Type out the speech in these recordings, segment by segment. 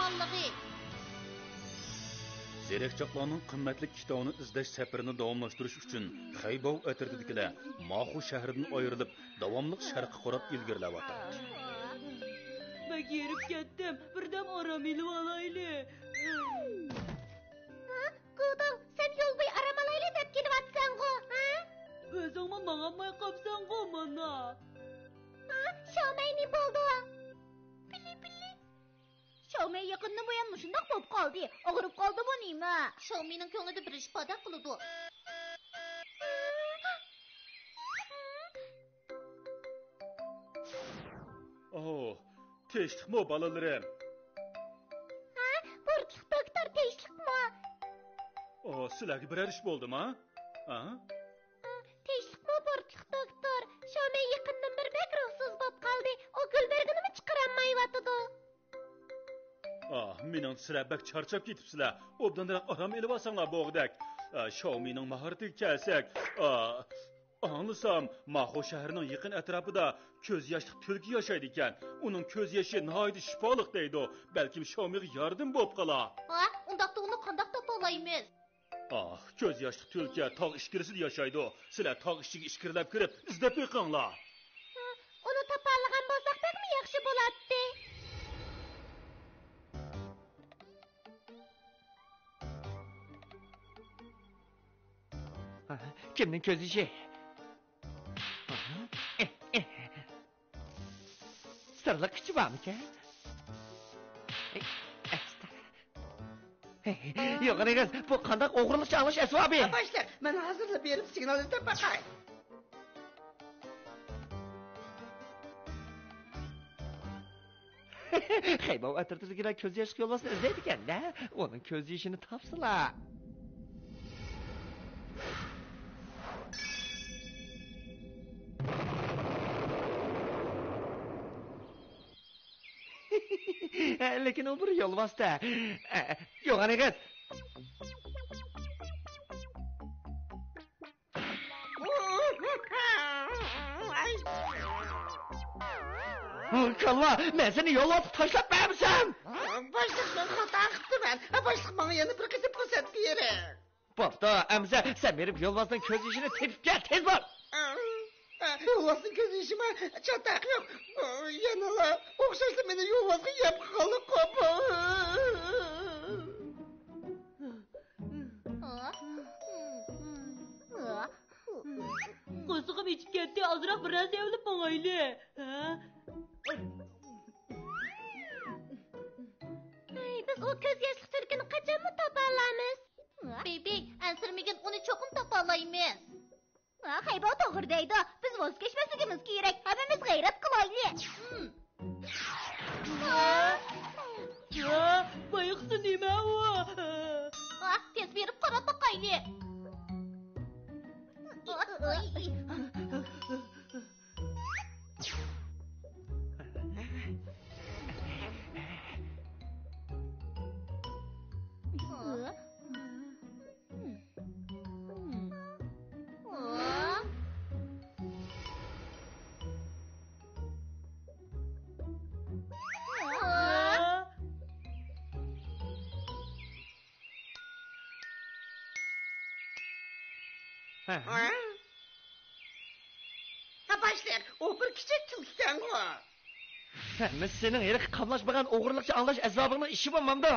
qilganligi. Zerekçaqlarning qimmatli kitobini izlash safarini davomlashtirish uchun Xaybov atritidagilar Maxu shahridan ayrilib, davomli sharqqa qarab ilgirlayotdi. Ben yerib ketdim. Birdam oram elib olayli. Qudang, sen yo'l bo'yi aram olayli deb kelyapsan-ku, ha? O'zingmi mang'amay qolsan-ku mana. Xiaomei ne bo'ldi? Pili. Xiaomei yaqinda bu ham shundoq bo'lib qoldi. Og'rib qoldi bu nima? Xiaomeining ko'nglida bir ish paydo qildi. Oh, tinchlikmi bolalarim? Bo'rkiq doktor tinchlikmi? Oh, sizlarga biror ish bo'ldimi? Ha? Tinchlikmi bo'rkiq doktor? Xiaomei yaqindan bir bek ruhsiz bo'lib qoldi. O gulberginimi chiqarammayotdi. Mening sizlar bak charchab ketibsizlar. Obdanroq aram elib olsanglar bo'g'dak. Xiaomeining mahoratiga kelsak, anlasam, Maxu shahrining yaqin atrofida ko'z yoshli tulki yashaydi ekan. Uning ko'z yoshi nihoyat shifoliq deydi. Balkim Xiaomeiga yordam bo'lib qolar. Undaqda uni qandoq topalaymiz? Ko'z yoshli tulki tog' ishkirisida yashaydi. Sizlar tog' ichiga ishkirlab kirib, izlab yiqinglar. Uni topalagan bo'lsak bakmi yaxshi bo'ladi. Kimning ko'z ishi? Sirliq kuchi bormikan? Yo'q, nega bu qanday o'g'irlikcha anglish asbobi? Boshlar, men hozirlab berib signal izlab baqay. Xaybov atritidagilar ko'z yosh yo'lmasini izlaydi ekan-da. Uning ko'z yoshini topsilar. Lekin u bir yo'lmasda. Yo'q, aniqat. Kalva, men seni yo'lga tashlab bermisam? Boshliq, men xato qildim. Boshliq, menga yana bir qiz fursat bering. Bo'pti, amsa sen berib yo'lmasdan ko'z ishini tepib kel, tez bo'l. Yo'lmasdan ko'z ishima chataq yo'q. Yana o'xshashli meni yo'lmasga yeb qolib qoldi. Qo'zig'im ichib ketdi, ozroq biroz yevlib qo'yayli. Biz o ko'z yoshli tulkini qachon topa olamiz? Bebek, ansirmagan uni cho'qim topa olmaymiz. Xaybov to'g'ri deydi. Biz voz kechmasligimiz kerak. Hammamiz g'ayrat qilaylik. Boyqisi nima u? Tez berib qarab boqaylik. Boshlar, o bir kichik tulkidan-ku. Men sening eriq qamlashmagan o'g'irlikcha anglash asbobingning ishi bo'lmamda.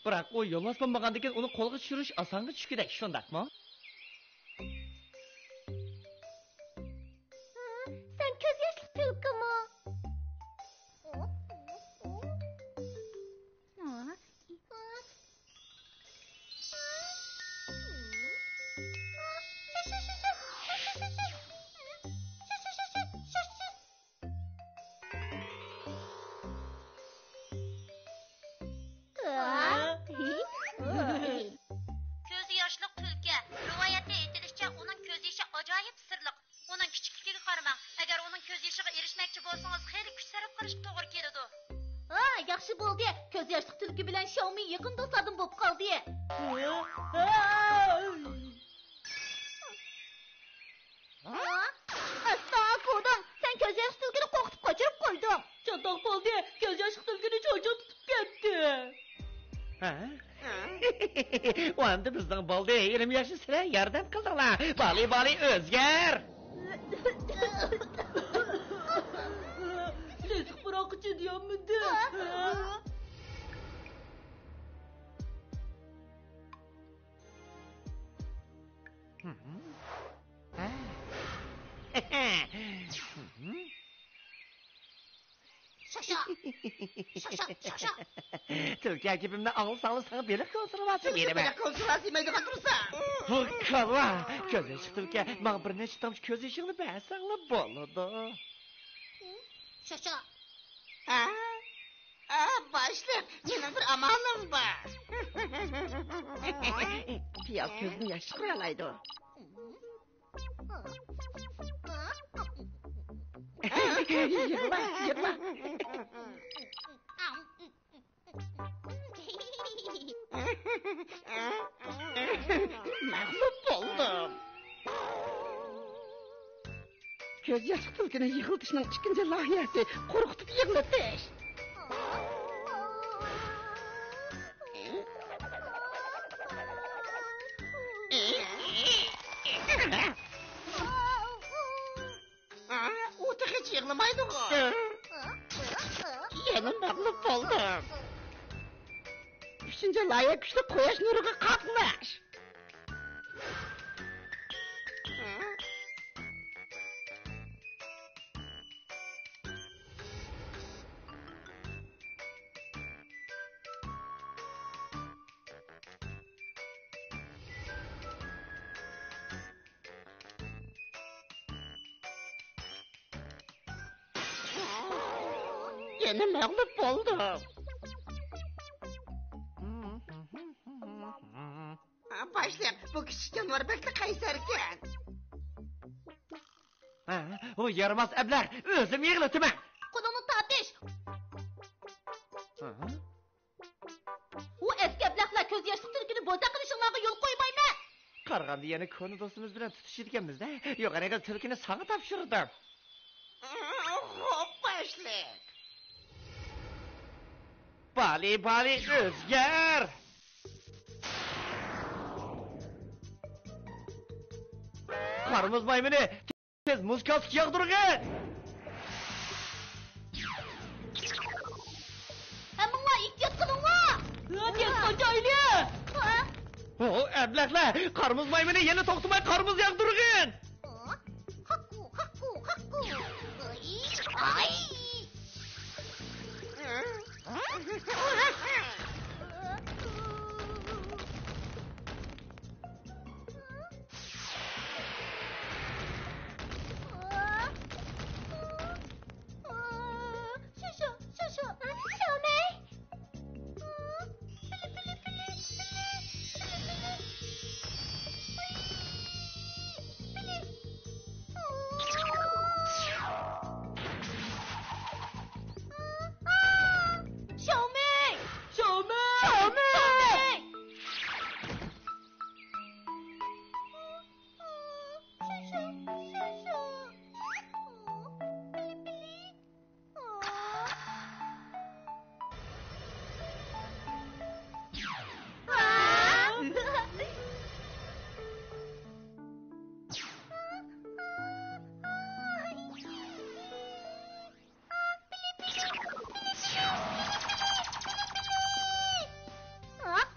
Biroq u yo'lmas bo'lmagandan keyin uni qo'lga tushirish osonga tushgidek, shundaqmi? Sen ko'z yoshli tulkimi? Ko'zi yoshliq tulki. Rivoyatda aytilishicha, uning ko'z yoshi ajoyib sirliq. Uning kichikligiga qaramang. Agar uning ko'z yoshiga erishmoqchi bo'lsangiz, xeyli kuch sarf qilishga to'g'ri keladi. Yaxshi bo'ldi. Ko'z yoshli tulki bilan Xiaomei yaqin do'stlardan bo'lib qoldi. Astag'firullah. Sen ko'z yoshli tulkini qo'rqitib qochirib qo'yding. Chatoq bo'ldi. Ko'z yoshli tulkini cho'chib tutib ketdi. O anda bizning balda 20 yoshli sizlar yordam qildinglar. Bali o'zgar. Siz bırakıcı diyormuydu? Şaşa. Türkiye gibimde ağıl sağlı sana belik konservasiya Böyle berime. konservasiya maydaga tursa. Bu kala. Göz yaşı Türkiye. Bana bir neçe damcı göz yaşını bersangla boladı. Şaşa. Başlık. Benim bir amanım var. Piyaz gözünü yaşlı kuralaydı o. Yırma. Mağlup oldum. Göz yaşı tılgının yıkıltışının ikinci lahiyesi korkutup yıkıltış. O da hiç yıkılmaydı o. Yeni mağlup oldum. Üçüncü lahiye güçlü koyaş nuruğa kalkmış. Yeni mağlup oldum. Başlık. Bu küçük canavar pek de kaysarken. O yaramaz ebler. Özüm yığılıtıma. Kulunu tartış. O eski ablakla köz yaşlı Türk'ünü boza kılışınlarına yol koymayma. Qarğandı yana konu dostumuz bilan tutuşirkenmiz da. Yo'q, anaga tilkini sana topshirdim. Hop başlık. Bali o'zgar. Qarmuz maymuni tez muzkaz yog'dirgin. Hamınla ihtiyat kılınlar. Hadi acaylı. O ablaqlar, qarmuz maymuni yana to'xtamay qarmuz yog'dirgin. Hakku. Ay. Şaşa. Şamey. Şamey.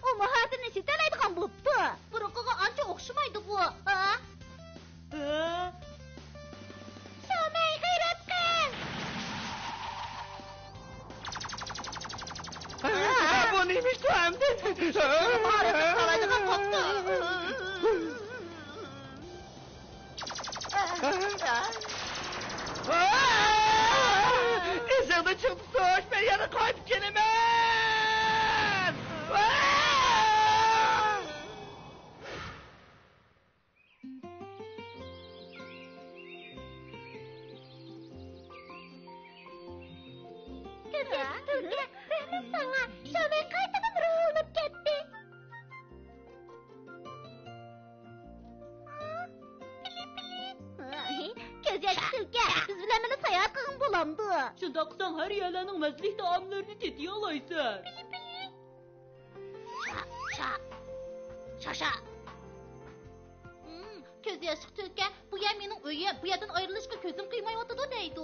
O maharetini sitelaydigan bo'pti. Buruqiga ancha o'xshamaydi bu. Şamey g'ayrat qil. Bu neymiş bu hamdi? Maharetini kalaydigan bo'pti. Esingda chiqdi so'sh, men yana qaytib kelaman. Rahmat sana. Şamey qaytadan ruhlanib ketdi. Ko'z yoshi Tulka, biz bilan mana sayohat qilgan bo'lamdi. Şundak sen her yerlerinin mezlih taamlarını tetiye alaysın. Şaşa. Ko'z yoshli tulki, bu yer mening uyim. Bu yerdan ayrilishga ko'zim qiymayotidi deydi.